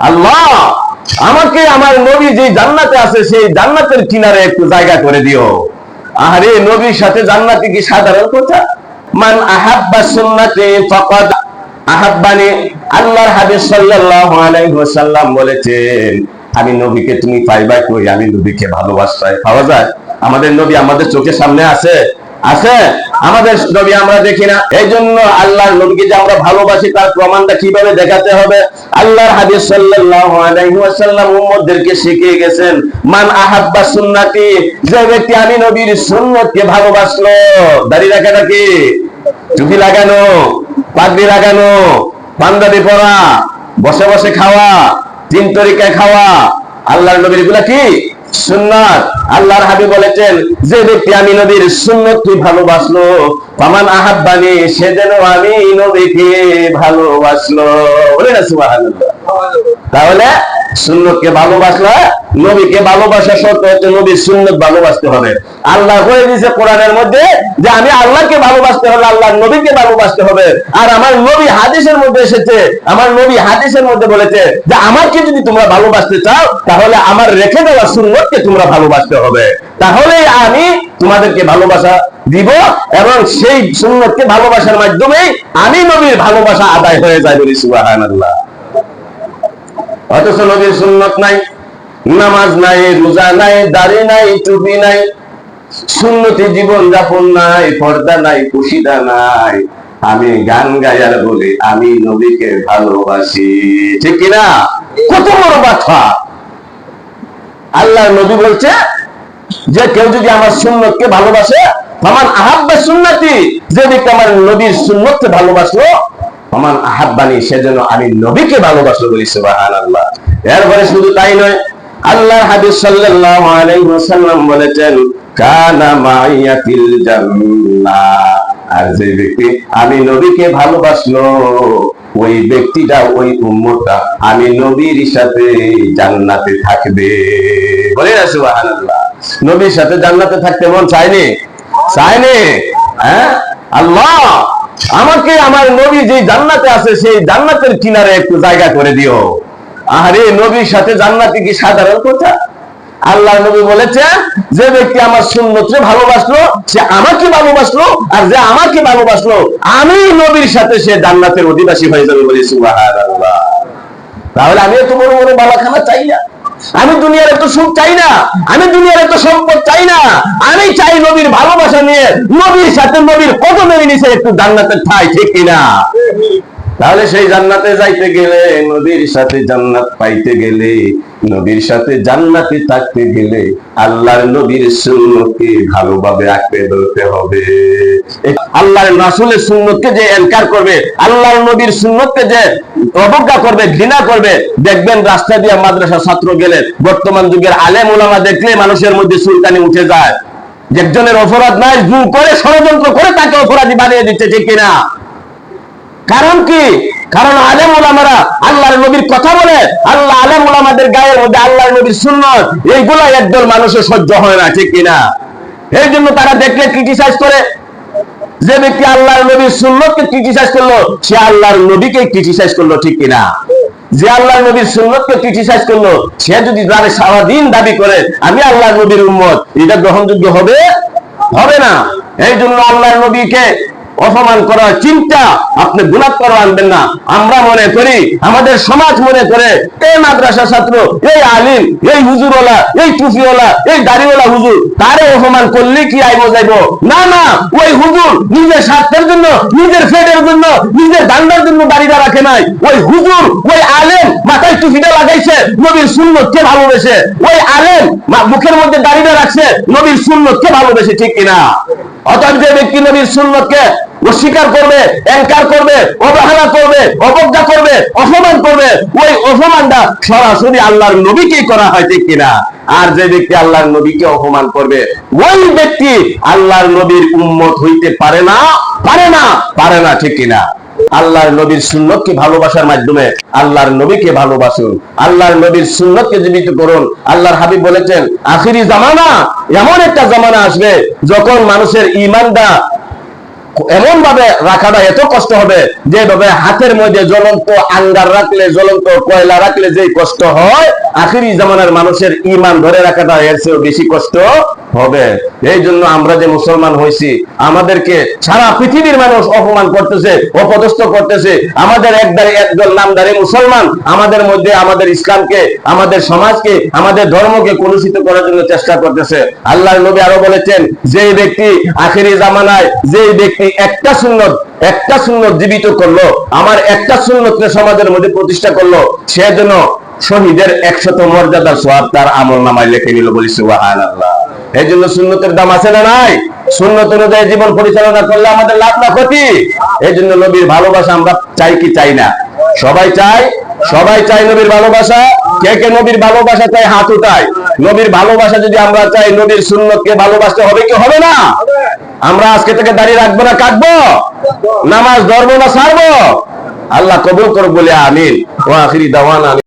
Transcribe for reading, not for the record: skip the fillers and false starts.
আল্লাহ আমাকে আমার নবী যে জান্নাতে আছে সেই জান্নাতের কিনারে একটু জায়গা করে দিও। আরে নবীর সাথে জান্নাতে কি সাধারণ কথা? মান আহাব্বা সুন্নতি ফাকাদ আহাব্বানি। আল্লাহর হাবিব সাল্লাল্লাহু আলাইহি ওয়াসাল্লাম বলেছেন, আমি নবীকে তুমি পাইবা কই? আমি নবীকে ভালোবাসতাই পাওয়া যায়? আমাদের নবী আমাদের চোখের সামনে আছে? আছে? আমাদের নবী আমরা দেখি না। এই জন্য আল্লাহর নবীকে যে আমরা ভালোবাসি তার প্রমাণটা কিভাবে দেখাতে হবে? আল্লাহর হাবিব সাল্লাল্লাহু আলাইহি ওয়াসাল্লাম উম্মতদেরকে শিখিয়ে গেছেন, মান আহাব্বা সুন্নতি, যে ব্যক্তি আমি নবীর সুন্নতকে ভালোবাসলো। দাড়ি রাখাটা কি? টুপি লাগানো, পাগড়ি লাগানো, পাঞ্জাবি পরা, বসে বসে খাওয়া, তিন তরিকায় খাওয়া, আল্লাহর নবীর এগুলা কি? সুন্নাত। আল্লাহর হাবিব বলেছেন, যে ব্যক্তি আমি নবীর সুন্নতকে ভালোবাসলো, ফামান আহাব্বানি, সে যেন আমি নবীকে ভালোবাসলো। বলে না সুবহানাল্লাহ। তাহলে সুন্নতকে ভালোবাসলে, নবীকে ভালোবাসা শর্ত হচ্ছে নবীর সুন্নত ভালোবাসতে হবে। আল্লাহ বলে দিয়েছে কোরআনের মধ্যে যে আমি আল্লাহকে ভালোবাসতে হলে আল্লাহর নবীকে ভালোবাসতে হবে। আর আমার নবী হাদিসের মধ্যে এসেছে, আমার নবী হাদিসের মধ্যে বলেছে যে আমাকে যদি তোমরা ভালোবাসতে চাও তাহলে আমার রেখে দেওয়া সুন্নতকে তোমরা ভালোবাসতে হবে। তাহলে আমি তোমাদেরকে ভালোবাসা দিব এবং সেই সুন্নতকে ভালোবাসার মাধ্যমে আমি নবীর ভালোবাসা আদায় হয়ে যায়। বলি সুবহানাল্লাহ। অথচ নবীর সুন্নত নাই, নামাজ নাই, রোজা নাই, দাড়ি নাই, টুপি নাই, সুন্নতি জীবন যাপন নাই, পর্দা নাই, কুশিদা নাই। আমি গান গায়ার বলে আমি নবীকে ভালোবাসি, ঠিক কিনা? কত বড় কথা! আল্লাহ নবী বলছে যে কেউ যদি আমার সুন্নতকে ভালোবাসে, ফামান আহাব্বা সুন্নতি, যে ব্যক্তি আমার নবীর সুন্নতকে ভালোবাসলো, ফামান আহাব্বানি, সেজন্য আমি নবীকে ভালোবাসলো। বলি সুবহানাল্লাহ। এরপরে শুধু তাই নয়, আল্লাহর হাবিব সাল্লাল্লাহু আলাইহি ওয়াসাল্লাম বলেছেন, কানা মাইয়া ফিল জান্নাহ, আর যে ব্যক্তি আমি নবীকে ভালোবাসলো ওই ব্যক্তিটা, ওই উম্মতটা আমি নবীর সাথে জান্নাতে থাকবে। বলে না সুবহানাল্লাহ। নবীর সাথে জান্নাতে থাকতে মন চায়নি? চায়নি? হ্যাঁ, আল্লাহ আমাকে আমার নবী যে জান্নাতে আছে সেই জান্নাতের কিনারে একটু জায়গা করে দিও। আরে নবীর সাথে জান্নাতে কি সাধারণ কথা? আল্লাহ নবী বলেছে, যে ব্যক্তি আমার সুন্নতকে ভালোবাসলো সে আমাকে ভালোবাসলো, আর যে আমাকে ভালোবাসলো আমি নবীর সাথে সে জান্নাতের অধিবাসী হয়ে যাবে। বলি সুবহানাল্লাহ। তাহলে আমি এত বড় বড় বালাখানা চাই না, আমি দুনিয়ার এত সুখ চাই না, আমি দুনিয়ার এত সম্পদ চাই না। আমি চাই নবীর ভালোবাসা নিয়ে নবীর সাথে নবীর কদমের নিচে একটু জান্নাতের ঠাঁই, ঠিক কিনা? তাহলে সেই জান্নাতে যাইতে গেলে, নবীর সাথে জান্নাত পাইতে গেলে, নবীর সাথে জান্নাতে থাকতে গেলে আল্লাহর নবীর সুন্নতকে ভালোভাবে আঁকড়ে ধরতে হবে। আল্লাহর রাসূলের সুন্নতকে যে ইনকার করবে, আল্লাহর নবীর সুন্নতকে যে অবজ্ঞা করবে, ঘৃণা করবে, দেখবেন রাস্তা দিয়ে মাদ্রাসা ছাত্র গেলে, বর্তমান যুগের আলেম ওলামা দেখলে মানুষের মধ্যে সুলতানি উঠে যায়। একজনের অপরাধ নাই, জোর করে ষড়যন্ত্র করে তাকে অপরাধী বানিয়ে দিচ্ছে, ঠিক কিনা? কারণ কি? কারণ আলেম ওলামারা আল্লাহর নবীর কথা বলে, আল্লাহ আলেম ওলামাদের গায়ের মধ্যে আল্লাহর নবীর সুন্নত, এইগুলা একদল মানুষের সহ্য হয় না, ঠিক কিনা? এই জন্য তারা দেখলে ক্রিটিসাইজ করে। যে ব্যক্তি আল্লাহর নবীর সুন্নতকে ক্রিটিসাইজ করলো সে আল্লাহর নবীকে ক্রিটিসাইজ করলো, ঠিক কিনা? যে আল্লাহর নবীর সুন্নতকে ক্রিটিসাইজ করলো সে যদি সারাদিন দাবি করে আমি আল্লাহর নবীর উম্মত, এটা গ্রহণযোগ্য হবে? হবে না। এই জন্য আল্লাহর নবীকে অপমান করার চিন্তা আপনি গুনাহ করে আনবেন না। আমরা মনে করি, আমাদের সমাজ মনে করে, এই মাদ্রাসা ছাত্র, এই আলিম, এই হুজুরওয়ালা, এই টুপিওয়ালা, এই দাড়িওয়ালা হুজুর, তারে অপমান করলে কি আইব যাইব? না না, ওই হুজুর নিজের স্বার্থের জন্য, নিজের ফেটের জন্য, নিজের দান্ডার জন্য দাড়িটা রাখে নাই। ওই হুজুর, ওই আলেম মাথায় টুপিটা লাগাইছে নবীর সুন্নতকে ভালোবেসে। ওই আলেম মুখের মধ্যে দাড়িটা রাখছে নবীর সুন্নতকে ভালোবেসে, ঠিক কিনা? অতএব যে ব্যক্তি নবীর সুন্নতকে অস্বীকার করবে, ইনকার করবে, অবহেলা করবে, অবজ্ঞা করবে, অপমান করবে, ওই অপমানটা সরাসরি আল্লাহর নবীকেই করা হয়, ঠিক কিনা? আর যে ব্যক্তি আল্লাহর নবীকে অপমান করবে ওই ব্যক্তি আল্লাহর নবীর উম্মত হইতে পারে না, পারে না, পারে না, ঠিক কিনা? আল্লাহর নবীর সুন্নতকে ভালোবাসার মাধ্যমে আল্লাহর নবীকে ভালোবাসুন, আল্লাহর নবীর সুন্নতকে জীবিত করুন। আল্লাহর হাবিব বলেছেন, আখিরি জামানা, এমন একটা জামানা আসবে যখন মানুষের ঈমানটা এমন ভাবে রাখাটা এত কষ্ট হবে, যেভাবে হাতের মধ্যে জ্বলন্ত আঙ্গার রাখলে, জ্বলন্ত কয়লা রাখলে যে কষ্ট হয়, আখিরি জামানার মানুষের ঈমান ধরে রাখাটা এর চেয়েও বেশি কষ্ট হবে। এই জন্য আমরা যে মুসলমান হয়েছি, আমাদেরকে সারা পৃথিবীর মানুষ অপমান করতেছে, অপদস্থ করতেছে। আমাদের একদল নামধারী মুসলমান আমাদের মধ্যে আমাদের ইসলামকে, আমাদের সমাজকে, আমাদের ধর্মকে কলুষিত করার জন্য চেষ্টা করতেছে। আল্লাহর নবী আরো বলেছেন, যে ব্যক্তি আখিরি জামানায়, যে ব্যক্তি একটা সুন্নত জীবিত করলো, আমার একটা সুন্নতকে সমাজের মধ্যে প্রতিষ্ঠা করলো, সে যেন শহীদের 100 মর্যাদার সওয়াব তার আমলনামায় লিখে নিল। বলি সুবহানাল্লাহ। এই জন্য সুন্নতের দাম আছে না নাই? সুন্নত অনুযায়ী জীবন পরিচালনা করলে আমাদের লাভ না ক্ষতি? এই জন্য নবীর ভালোবাসা আমরা চাই কি চাই না? সবাই চাই নবীর ভালোবাসা। কে কে নবীর ভালোবাসা চাই? হাত উঠায়। নবীর ভালোবাসা যদি আমরা চাই, নবীর সুন্নতকে ভালোবাসতে হবে কি হবে না? আমরা আজকে থেকে দাঁড়িয়ে রাখবো না কাটবো? নামাজ ধরবো না ছাড়বো? আল্লাহ কবুল করুক বলে আমিন। ওয়া আখিরি দাওয়ানা।